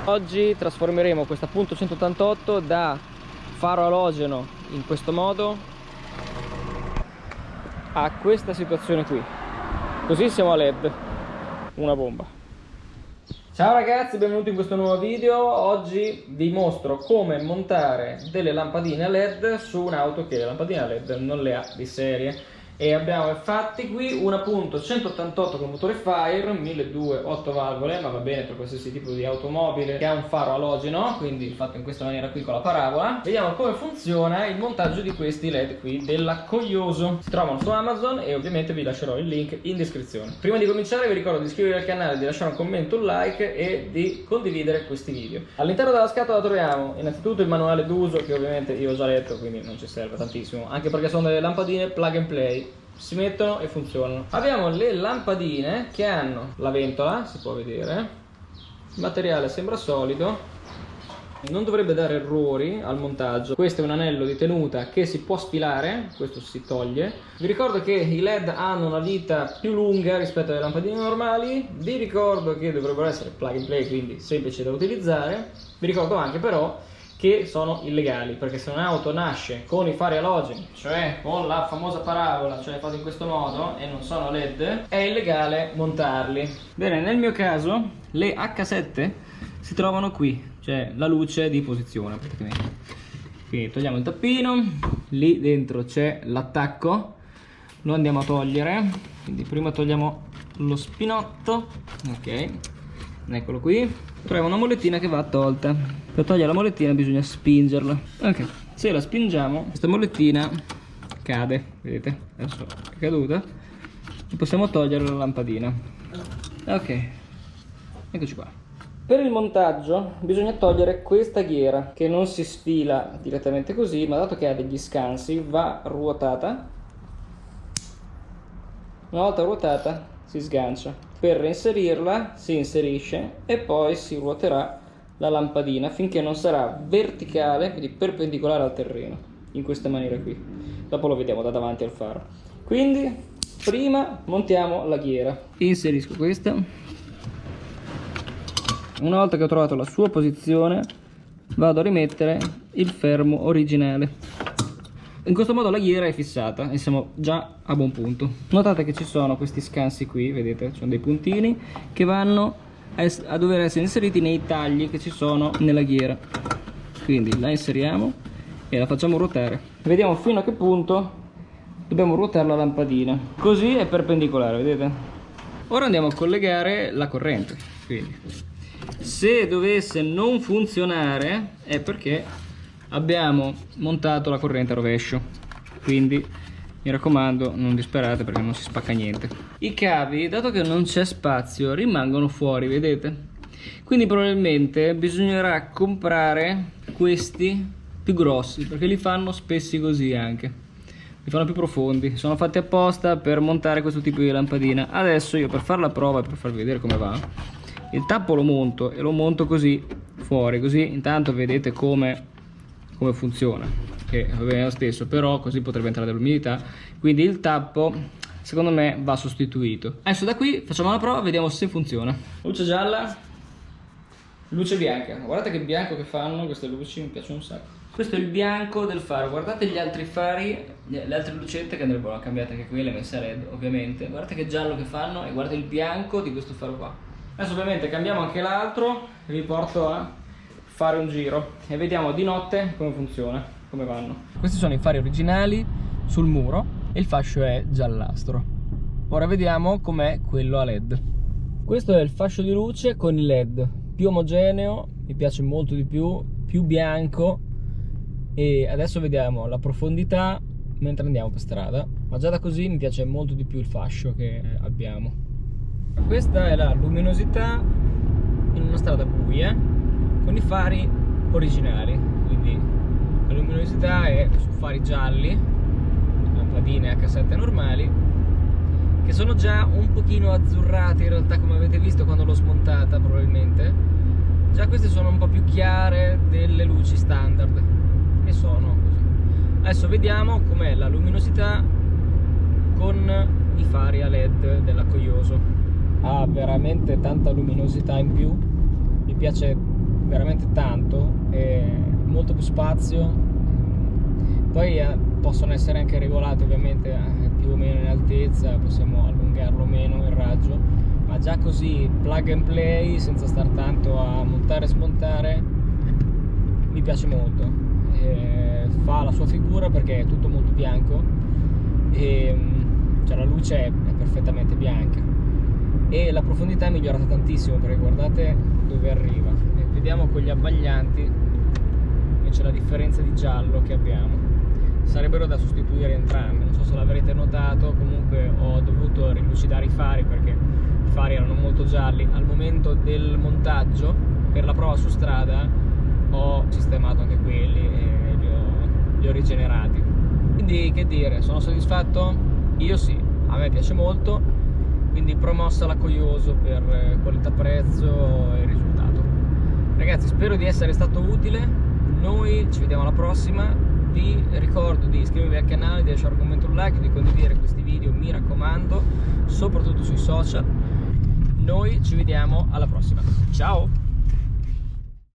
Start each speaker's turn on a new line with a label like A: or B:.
A: Oggi trasformeremo questa punto 188 da faro alogeno in questo modo a questa situazione qui, così siamo a LED, una bomba. Ciao ragazzi, benvenuti in questo nuovo video. Oggi vi mostro come montare delle lampadine LED su un'auto che le lampadine LED non le ha di serie. E abbiamo infatti qui una punto 188 con motore Fire 1200 8 valvole, ma va bene per qualsiasi tipo di automobile che ha un faro alogeno, quindi fatto in questa maniera qui con la parabola. Vediamo come funziona il montaggio di questi LED qui della Coioso. Si trovano su Amazon e ovviamente vi lascerò il link in descrizione. Prima di cominciare vi ricordo di iscrivervi al canale, di lasciare un commento, un like e di condividere questi video. All'interno della scatola troviamo innanzitutto il manuale d'uso, che ovviamente io ho già letto, quindi non ci serve tantissimo, anche perché sono delle lampadine plug and play, si mettono e funzionano. Abbiamo le lampadine che hanno la ventola, si può vedere, il materiale sembra solido, non dovrebbe dare errori al montaggio. Questo è un anello di tenuta che si può sfilare, questo si toglie. Vi ricordo che i LED hanno una vita più lunga rispetto alle lampadine normali. Vi ricordo che dovrebbero essere plug and play, quindi semplici da utilizzare. Vi ricordo anche però che sono illegali, perché se un'auto nasce con i fari alogeni, cioè con la famosa parabola, cioè fatto in questo modo, e non sono LED, è illegale montarli. Bene, nel mio caso le H7 si trovano qui, cioè la luce di posizione praticamente. Quindi togliamo il tappino, lì dentro c'è l'attacco, lo andiamo a togliere, quindi prima togliamo lo spinotto, ok, eccolo qui. Troviamo una molettina che va tolta. Per togliere la molettina bisogna spingerla. Ok, se la spingiamo questa molettina cade, vedete? Adesso è caduta e possiamo togliere la lampadina. Ok, eccoci qua. Per il montaggio bisogna togliere questa ghiera, che non si sfila direttamente così, ma dato che ha degli scansi va ruotata. Una volta ruotata si sgancia. Per reinserirla si inserisce e poi si ruoterà la lampadina finché non sarà verticale, quindi perpendicolare al terreno, in questa maniera qui. Dopo lo vediamo da davanti al faro. Quindi prima montiamo la ghiera. Inserisco questa. Una volta che ho trovato la sua posizione vado a rimettere il fermo originale. In questo modo la ghiera è fissata e siamo già a buon punto. Notate che ci sono questi scansi qui, vedete? Ci sono dei puntini che vanno a dover essere inseriti nei tagli che ci sono nella ghiera. Quindi la inseriamo e la facciamo ruotare. Vediamo fino a che punto dobbiamo ruotare la lampadina. Così è perpendicolare, vedete? Ora andiamo a collegare la corrente. Quindi, se dovesse non funzionare è perché abbiamo montato la corrente a rovescio, quindi mi raccomando non disperate perché non si spacca niente. I cavi, dato che non c'è spazio, rimangono fuori, vedete? Quindi probabilmente bisognerà comprare questi più grossi, perché li fanno spessi così anche, li fanno più profondi, sono fatti apposta per montare questo tipo di lampadina. Adesso io, per fare la prova e per farvi vedere come va, il tappo lo monto e lo monto così fuori, così intanto vedete come funziona, che va bene lo stesso, però così potrebbe entrare dell'umidità, quindi il tappo secondo me va sostituito. Adesso da qui facciamo la prova, vediamo se funziona. Luce gialla, luce bianca. Guardate che bianco che fanno queste luci, mi piacciono un sacco. Questo è il bianco del faro. Guardate gli altri fari, le altre lucette che andrebbero cambiate anche quelle, messe a LED ovviamente. Guardate che giallo che fanno e guardate il bianco di questo faro qua. Adesso ovviamente cambiamo anche l'altro e vi porto a fare un giro e vediamo di notte come funziona, come vanno. Questi sono i fari originali sul muro e il fascio è giallastro. Ora vediamo com'è quello a LED. Questo è il fascio di luce con il LED, più omogeneo, mi piace molto di più bianco, e adesso vediamo la profondità mentre andiamo per strada, ma già da così mi piace molto di più il fascio che abbiamo. Questa è la luminosità in una strada buia con i fari originali, quindi la luminosità è su fari gialli, lampadine H7 normali, che sono già un pochino azzurrate in realtà, come avete visto quando l'ho smontata probabilmente. Già queste sono un po' più chiare delle luci standard e sono così. Adesso vediamo com'è la luminosità con i fari a LED della Coioso. Ha veramente tanta luminosità in più, mi piace veramente tanto, molto più spazio. Poi possono essere anche regolati ovviamente più o meno in altezza, possiamo allungarlo o meno il raggio, ma già così plug and play senza star tanto a montare e smontare mi piace molto. Fa la sua figura perché è tutto molto bianco e cioè la luce è perfettamente bianca e la profondità è migliorata tantissimo, perché guardate dove arriva, e vediamo con gli abbaglianti e c'è la differenza di giallo che abbiamo. Sarebbero da sostituire entrambi, non so se l'avrete notato, comunque ho dovuto rilucidare i fari perché i fari erano molto gialli. Al momento del montaggio per la prova su strada ho sistemato anche quelli e li ho rigenerati. Quindi che dire, sono soddisfatto? Io sì, a me piace molto, quindi promossa la Coioso per qualità-prezzo e risultato. Ragazzi, spero di essere stato utile, noi ci vediamo alla prossima. Vi ricordo di iscrivervi al canale, di lasciare un commento, un like, di condividere questi video, mi raccomando, soprattutto sui social. Noi ci vediamo alla prossima, ciao!